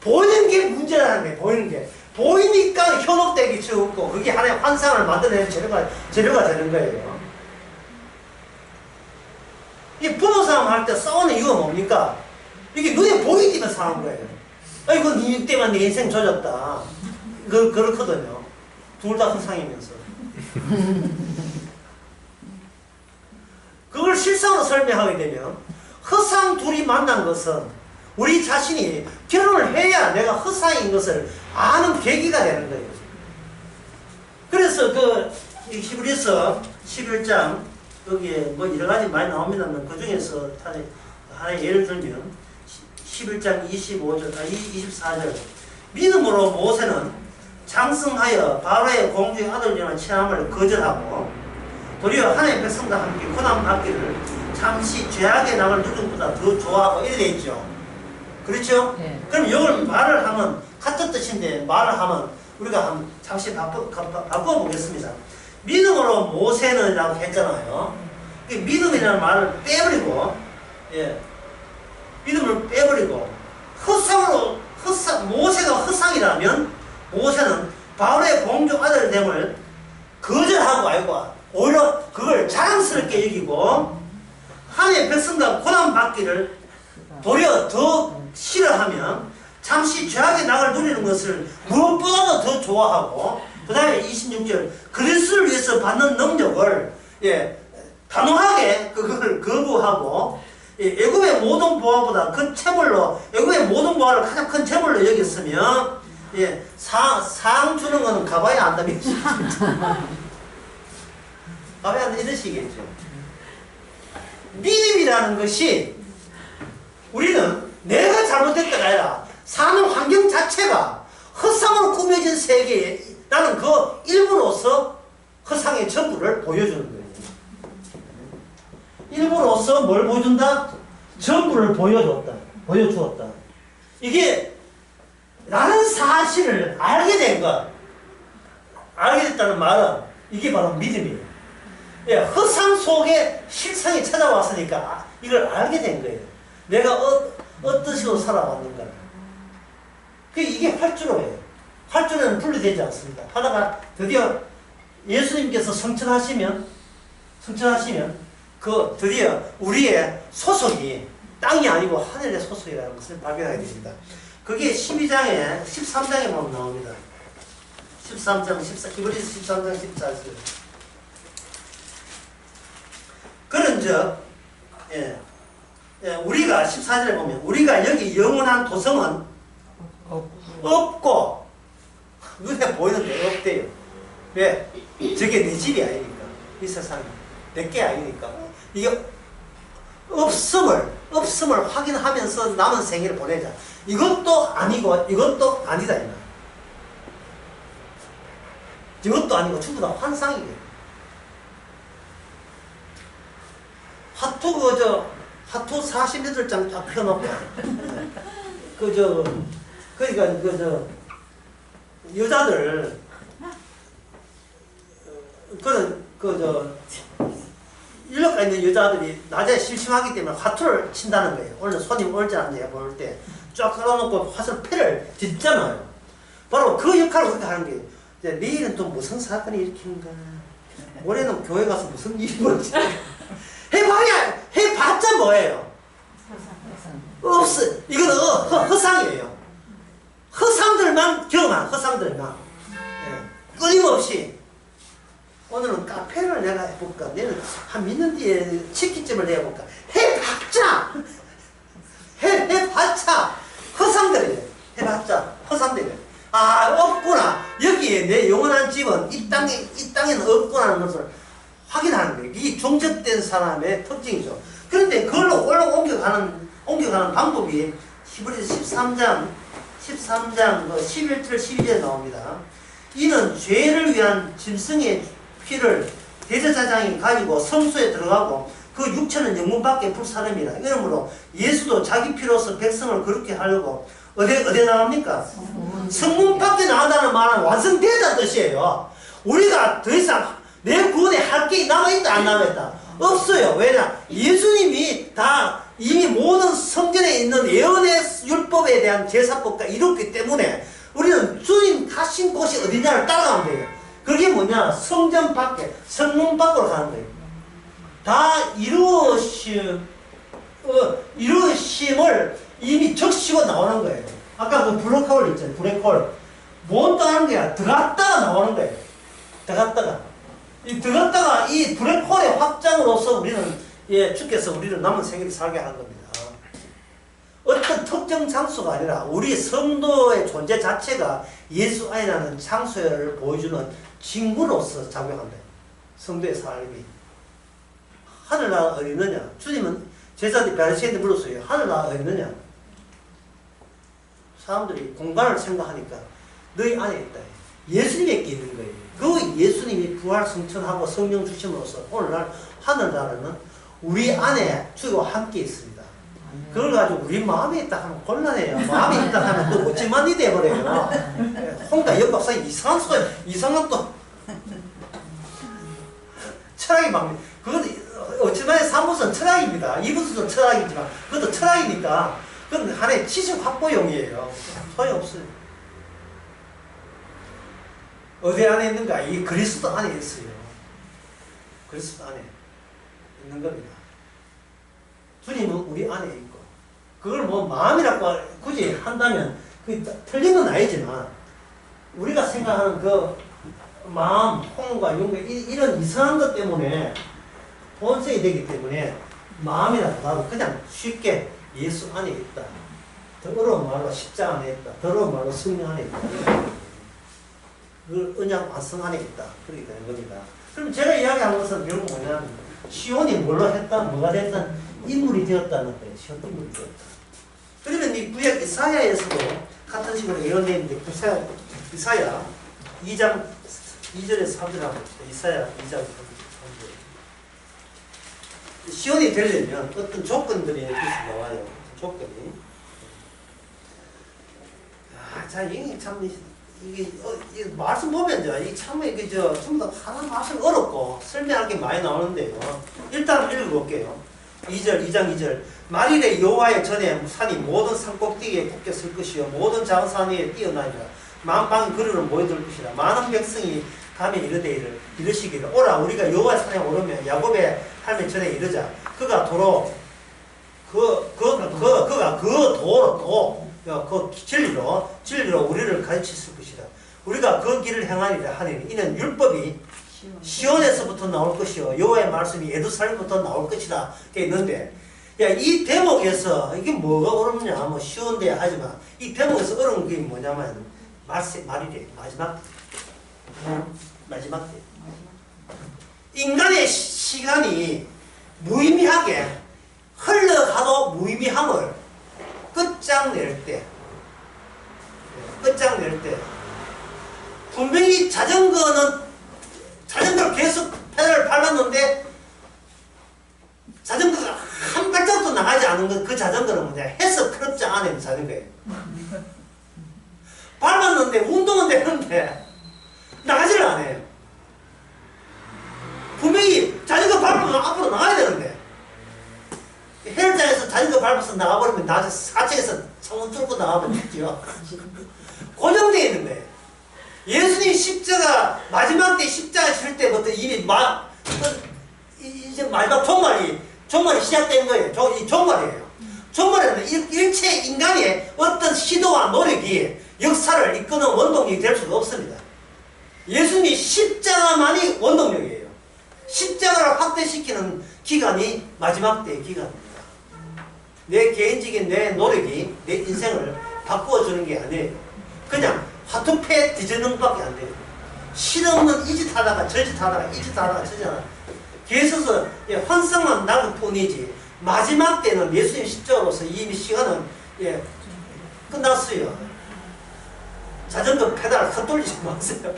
보이는 게 문제라는 거예요, 보이는 게. 보이니까 현혹되기 쉽고, 그게 하나의 환상을 만들어내는 재료가 되는 거예요. 이 부부 싸움 할 때 싸우는 이유가 뭡니까? 이게 눈에 보이기만 싸우는 거예요. 아이고, 니 때문에 내 인생 조졌다. 그렇거든요. 둘 다 허상이면서. 그걸 실상으로 설명하게 되면, 허상 둘이 만난 것은 우리 자신이 결혼을 해야 내가 허상인 것을 아는 계기가 되는 거예요. 그래서 히브리서 11장, 여기에 뭐 여러 가지 많이 나옵니다만, 그 중에서 하나의 예를 들면, 11장 24절. 믿음으로 모세는 장성하여 바로의 공주의 아들이라는 체함을 거절하고, 도리어 하나님의 백성과 함께 고난받기를 잠시 죄악의 낙을 누군보다 더 좋아하고 이래 있죠. 그렇죠? 네. 그럼 이걸 말을 하면 같은 뜻인데 말을 하면 우리가 잠시 바꿔보겠습니다. 믿음으로 모세는 라고 했잖아요. 믿음이라는 말을 빼버리고, 예, 믿음을 빼버리고 모세가 허상이라면 모세는 바로의 공주 아들 됨을 거절하고 알고 오히려 그걸 자랑스럽게 여기고 하나님의 백성과 고난받기를 도리어 더 싫어하며 잠시 죄악의 낙을 누리는 것을 무엇보다도 더 좋아하고, 그 다음에 26절 그리스도를 위해서 받는 능력을, 예, 단호하게 그걸 거부하고, 예, 애굽의 모든 보화보다 그 채물로, 애굽의 모든 보화를 가장 큰 채물로 여겼으며, 예, 상 주는 거는 가봐야 안다며. 가봐야 안다 이러시겠죠. 믿음이라는 것이 우리는 내가 잘못했다가 아니라 사는 환경 자체가 허상으로 꾸며진 세계에 나는 그 일부로서 허상의 전부를 보여주는 거예요. 일부로서 뭘 보여준다? 전부를 보여주었다. 이게 라는 사실을 알게 된 것. 알게 됐다는 말은 이게 바로 믿음이에요. 예, 허상 속에 실상이 찾아왔으니까 이걸 알게 된 거예요. 내가 어떤 식으로 살아왔는가. 이게 활주로예요. 활주로는 분리되지 않습니다. 하다가 드디어 예수님께서 성천하시면 드디어 우리의 소속이 땅이 아니고 하늘의 소속이라는 것을 발견하게 됩니다. 그게 13장에 보면 나옵니다. 13장 14, 히브리서 13장 14절. 그런즉, 우리가 14절에 보면 우리가 여기 영원한 도성은 없고 눈에 보이는데 없대요. 왜? 저게 내 집이 아니니까. 이 세상이 내 게 아니니까. 이게 없음을 확인하면서 남은 생애를 보내자. 이것도 아니고 이것도 아니다. 이것도 아니고 전부 다 환상이에요. 화투 48장 딱 펴놓고 그러니까 여자들 일러가 있는 여자들이 낮에 심심하기 때문에 화투를 친다는 거예요. 오늘 손님 올지 않는지 볼 때 쫙 깔아놓고 화살 패를 짓잖아요. 바로 그 역할을 그렇게 하는 거예요. 이제 내일은 또 무슨 사건이 일으키는가, 모레는 교회 가서 무슨 일이 벌어지. 해봤자 뭐예요? 없어. 이건 허상이에요. 허상들만 경험한 허상들만. 예. 끊임없이 오늘은 카페를 내가 해볼까, 내일은 한 믿는 뒤에 치킨집을 내볼까. 해봤자 허상들이에요. 해봤자 허상들이에요. 아, 없구나. 여기에 내 영원한 집은 이 땅에는 없구나 하는 것을 확인하는 거예요. 이게 종접된 사람의 특징이죠. 그런데 그걸로 옮겨가는 옮겨가는 방법이 히브리서 13장 11절 12절에 나옵니다. 이는 죄를 위한 짐승의 피를 대제사장이 가지고 성소에 들어가고 그 육체는 영문 밖에 불사름이라. 이러므로 예수도 자기 피로서 백성을 그렇게 하려고 어디 나옵니까? 성문 밖에 나간다는 말은 완성되다는 뜻이에요. 우리가 더 이상 내 구원에 할 게 남아있다 안 남아있다? 없어요. 왜냐? 예수님이 다 이미 모든 성전에 있는 예언의 율법에 대한 제사법과 이뤘기 때문에 우리는 주님 가신 곳이 어디냐를 따라가면 돼요. 그게 뭐냐? 성전 밖에, 성문 밖으로 가는 거예요. 다 이루심을 이미 적시고 나오는 거예요. 아까 그 블랙홀 있잖아요. 블랙홀. 못 떠나는 거야. 들어갔다가 나오는 거예요. 들어갔다가. 이 블랙홀의 확장으로서 우리는, 주께서 우리를 남은 생애를 살게 하는 겁니다. 어떤 특정 장소가 아니라 우리 성도의 존재 자체가 예수 안이라는 장소를 보여주는 징후로서 작용한다. 성도의 삶이. 하늘나라 어디 있느냐? 주님은 제자들이 바리새인들 물었어요. 하늘나라 어디 있느냐? 사람들이 공간을 생각하니까 너희 안에 있다. 예수님에게 있는 거예요. 그 예수님이 부활 성천하고 성령 주심으로써 오늘날 하늘나라는 우리 안에 주와 함께 있습니다. 그걸 가지고 우리 마음에 있다 하면 곤란해요. 마음에 있다 하면 또 어찌만이 돼버려요. 홍다 역 박사님 이상한 소리, 이상한 또 철학이 막 그건 어찌만의 사무선 철학입니다. 이분도 철학이지만 그것도 철학이니까 그건 하나의 지식 확보용이에요. 소용없어요. 어디 안에 있는가? 이 그리스도 안에 있어요. 그리스도 안에 있는 겁니다. 주님은 우리 안에 있고 그걸 뭐 마음이라고 굳이 한다면 그 틀린 건 아니지만 우리가 생각하는 그 마음, 홍과 용과 이런 이상한 것 때문에 본성이 되기 때문에 마음이라고 하고 그냥 쉽게 예수 안에 있다. 더 어려운 말로 십자가 안에 있다. 더 어려운 말로 성령 안에 있다. 그 언약 완성 안에 있다. 그렇게 되는 겁니다. 그럼 제가 이야기한 것은 결국 뭐냐면 시온이 뭘로 했다, 뭐가 됐든 인물이 되었다는 거예요. 시온 인물이 되었다. 그러면 이 구약 이사야에서도 같은 식으로 예언되어 있는데 이사야 2장 2절에서 3절 한번 봅시다. 이사야 2장 3절. 시온이 되려면 어떤 조건들이 여기서 나와요. 조건이. 자, 이게 참 이게 말씀 보면 이게 참 이게 전부 다 하나 말씀 어렵고 설명할 게 많이 나오는데요. 일단 읽어볼게요. 2장 2절. 만일에 여호와의 전에 산이 모든 산꼭대기에 굳게 설 것이요 모든 작은 산 위에 뛰어나니라. 만방의 그루를 모여들 것이라. 많은 백성이 가면 이르시기를 오라 우리가 여호와의 산에 오르면 야곱의 할매 전에 이르자. 그가 도로 그가 그 도로 그 진리로 우리를 가르치실 것이다. 우리가 그 길을 행하리라 하니 이는 율법이 시온에서부터 나올 것이요 여호와의 말씀이 예루살렘부터 나올 것이다. 돼 있는데 이 대목에서 이게 뭐가 어렵냐 뭐 쉬운데 하지만 이 대목에서 어려운 게 뭐냐면 말이래. 마지막 때 인간의 시간이 무의미하게 흘러가도 무의미함을 끝장낼 때 분명히 자전거를 계속 페달을 밟았는데 자전거가 한 발짝도 나가지 않은 것, 그 자전거는 뭐냐 해서 클럽장 안에 있는 자전거예요. 밟았는데 운동은 되는데 나가지를 않아요. 분명히 자전거 밟으면 앞으로 나가야 되는데 헬장에서 자전거 밟아서 나가버리면 나중에 사측에서 창문 뚫고 나가면 죽죠. 고정되어 있는 거예요. 예수님 십자가 마지막 때 십자가 칠 때부터 이미 이제 마지막 종말이 시작된 거예요. 이 종말이에요. 종말에는 일체 인간의 어떤 시도와 노력이 역사를 이끄는 원동력이 될 수가 없습니다. 예수님 십자가만이 원동력이에요. 십자가를 확대시키는 기간이 마지막 때의 기간입니다. 내 개인적인 내 노력이 내 인생을 바꾸어주는 게 아니에요. 그냥 화투패 뒤지는 것밖에 안 돼요. 실없는 이 짓 하다가 저 짓 하다가 이 짓 하다가 저 짓 하다가 계속해서 환상만 나올 뿐이지 마지막 때는 예수님 십자가로서 이미 시간은 끝났어요. 자전거 페달 헛돌리지 마세요.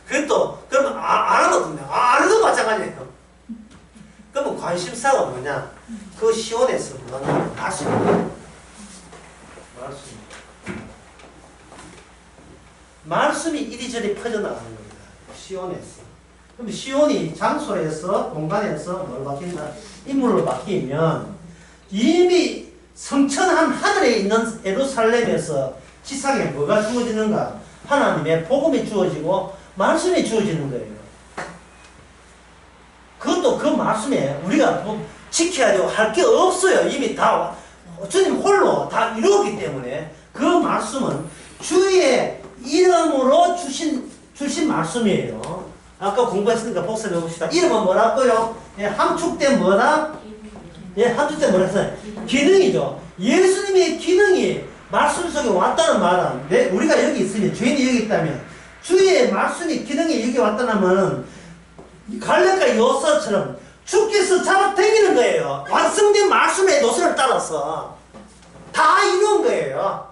그것도 그러면 안 하거든요. 안 해도 마찬가지예요. 그러면 관심사가 뭐냐? 그 시온에서 뭐냐면 말씀이 이리저리 퍼져나가는 겁니다. 시온에서. 그럼 시온이 장소에서 공간에서 뭘 바뀐다? 인물로 바뀌면 이미 성천한 하늘에 있는 예루살렘에서 지상에 뭐가 주어지는가? 하나님의 복음이 주어지고 말씀이 주어지는 거예요. 그것도 그 말씀에 우리가 지켜야 되고 할 게 없어요. 이미 다 주님 홀로 다 이루었기 때문에 그 말씀은 주의 이름으로 주신 말씀이에요. 아까 공부했으니까 복습해 봅시다. 이름은 뭐라고요? 함축된 뭐다? 함축된 뭐라 했어요? 기능이죠. 예수님의 기능이 말씀 속에 왔다는 말은 우리가 여기 있으면 주인이 여기 있다면 주의 말씀이 기능이 여기 왔다는 갈렙과 여호수아처럼 주께서 잡아당기는 거예요. 완성된 말씀의 노선을 따라서 다 이룬 거예요.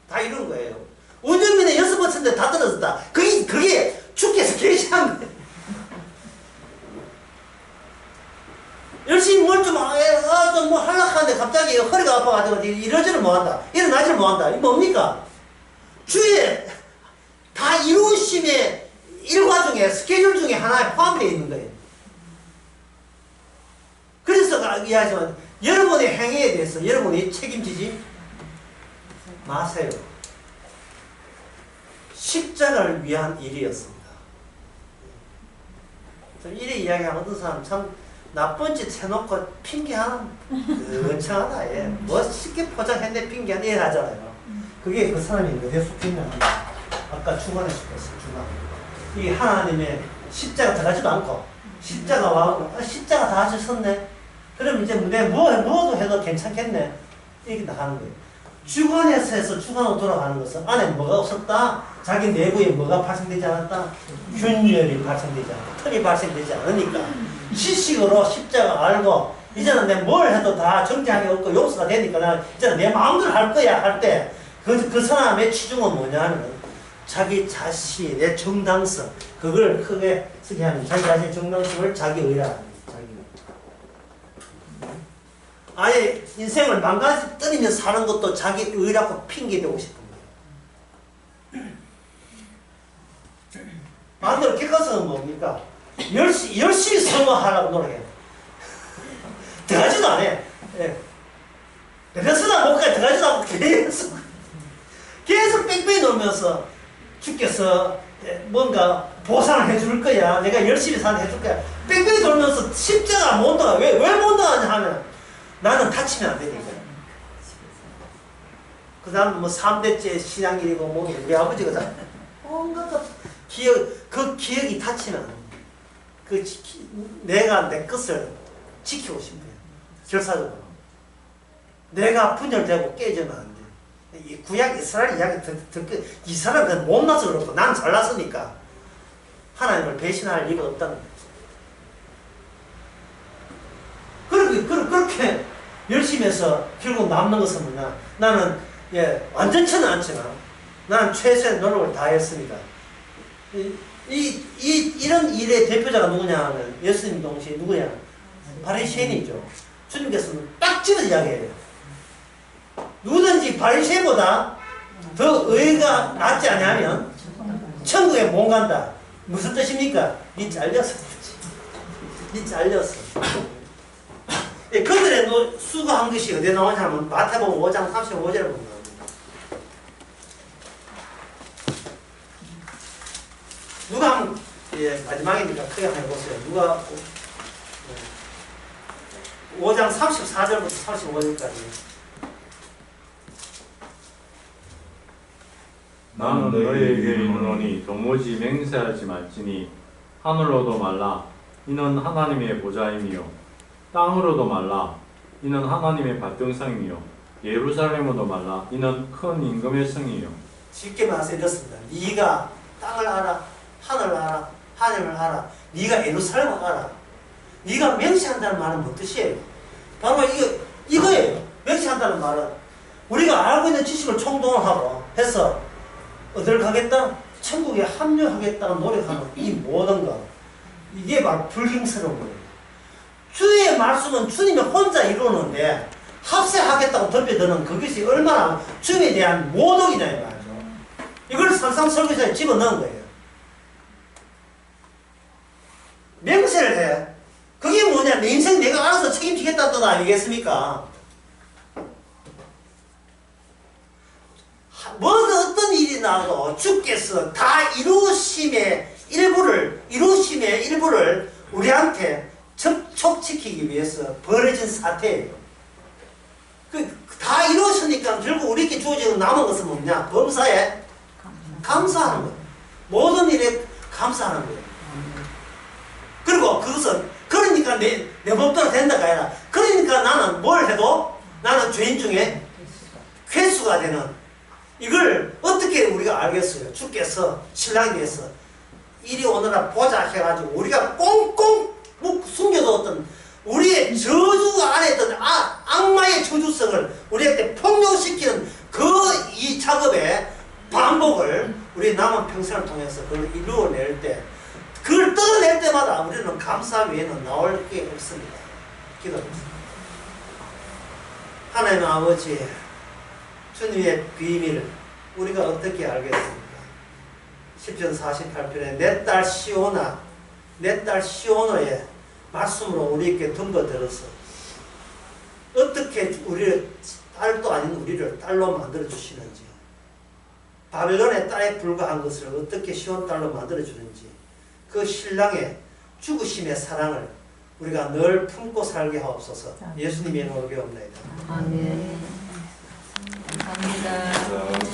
다 이룬 거예요. 운전면에 6번 쳤는데 다 떨어졌다. 그게 주께서 계시한 거예요. 열심히 뭘 좀 뭐 하려고 하는데 갑자기 허리가 아파가지고 이러지를 못한다. 일어나지를 못한다. 이게 뭡니까? 주의 다 이루심의 일과 중에 스케줄 중에 하나에 포함되어 있는 거예요. 그래서 이야기하지만 여러분의 행위에 대해서 여러분이 책임지지 마세요. 십자가를 위한 일이었습니다. 이래 이야기하면 어떤 사람 참 나쁜 짓 해놓고 핑계하는 은창하다. 뭐 쉽게 포장했네 핑계하는 일 하잖아요. 그게 그 사람이 어디에 속했냐. 아까 중간에 속했어. 중간. 이게 하나님의 십자가 들어가지도 않고 십자가 와고 십자가 다 하셨네. 그럼 이제 뭐도 해도 괜찮겠네. 이렇게 나가는 거예요. 주관에서 해서 주관으로 돌아가는 것은 안에 뭐가 없었다. 자기 내부에 뭐가 발생되지 않았다. 균열이 발생되지 않았다. 털이 발생되지 않으니까 지식으로 십자가 알고 이제는 내가 뭘 해도 다 정죄함이 없고 용서가 되니까 나 이제는 내 마음대로 할 거야 할 때 그 사람의 치중은 뭐냐면 자기 자신의 정당성 그걸 크게 쓰게 하는 자기 자신의 정당성을 자기 의라 아예 인생을 망가뜨리며 사는 것도 자기 의라고 핑계대고 싶은 거예요. 반대로 객관성은 뭡니까? 열심히 성공하라고 노력해요. 들어가지도 안 해. 그래서나 못 가, 들어가지도 않고 계속 뺑뺑이 놀면서 주께서 뭔가 보상을 해줄 거야. 내가 열심히 사는 해줄 거야. 뺑뺑이 돌면서 십자가 못 나가. 왜 못 나가냐 하면 나는 다치면 안 되니까. 그 다음 뭐 3대째 신앙일이고 뭐 우리 아버지가 다 온갖 그 기억이 다치면 내가 내 것을 지키고 싶어요. 결사적으로. 내가 분열되고 깨지면 안 돼. 이 구약 이스라엘 이야기 이 사람은 못나서 그렇고 난 잘났으니까 하나님을 배신할 리가 없다는 거죠. 그렇게 열심히 해서 결국 남는 것은 뭐냐? 나는 완전치는 않지만 나는 최선의 노력을 다했습니다. 이런 일의 대표자가 누구냐 하면 예수님 동시에 누구냐? 바리새인이죠. 주님께서는 딱 집어 이야기해요. 누구든지 바리새인보다 더 의가 낫지 않냐면 천국에 못 간다. 무슨 뜻입니까? 니 잘렸어. 니 잘렸어. 그들의 수고한 것이 어디에 나오냐면 마태복음 5장 35절에 보면 누가 한번 마지막이니까 크게 한번 해보세요. 누가 5장 34절부터 35절까지 나는 너희에게 이르노니 도무지 맹세하지 말지니 하늘로도 말라 이는 하나님의 보좌임이요 땅으로도 말라 이는 하나님의 받등상이요 예루살렘으로도 말라 이는 큰 임금의 성이요. 쉽게 말해서 이렇습니다. 네가 땅을 알아, 하늘을 알아, 하늘을 알아. 네가 예루살렘을 알아. 네가 맹세한다는 말은 무슨 뜻이에요? 바로 이거예요. 맹세한다는 말은 우리가 알고 있는 지식을 총동원하고 해서 어딜 가겠다? 천국에 합류하겠다고 노력하는 이 모든 것, 이게 바로 불경스러운 거예요. 주의 말씀은 주님이 혼자 이루는데 합세하겠다고 덤벼드는 그것이 얼마나 주님에 대한 모독이냐 이 말이죠. 이걸 산상설교사에 집어넣은 거예요. 맹세를 해. 그게 뭐냐? 내 인생 내가 알아서 책임지겠다는 뜻 아니겠습니까? 어떤 일이 나와도 주께서 다 이루심의 일부를 우리한테 접촉시키기 위해서 벌어진 사태예요. 다 이루었으니까 결국 우리에게 주어지는 남은 것은 뭐냐? 범사에 감사하는 거예요. 모든 일에 감사하는 거예요. 그리고 그것은 그러니까 내 법대로 된다가 아니라 그러니까 나는 뭘 해도 나는 죄인 중에 괴수가 되는 이걸 어떻게 우리가 알겠어요? 주께서 신랑에 대해서 이리 오너라 보자 해가지고 우리가 꽁꽁 숨겨뒀던 우리의 저주 안에 있던 악마의 저주성을 우리한테 폭로시키는 이 작업의 반복을 우리 남은 평생을 통해서 그걸 이루어낼 때 그걸 뜯어낼 때마다 우리는 감사 외에는 나올 게 없습니다. 기도하겠습니다. 하나님 아버지, 주님의 비밀을 우리가 어떻게 알겠습니까? 10편 48편에 내 딸 시오나의 말씀으로 우리에게 덤벼들어서 어떻게 우리를 딸도 아닌 우리를 딸로 만들어 주시는지, 바벨론의 딸에 불과한 것을 어떻게 시온 딸로 만들어 주는지, 그 신랑의 죽으심의 사랑을 우리가 늘 품고 살게 하옵소서. 예수님의 이름으로 기도합니다. 아멘. 감사합니다.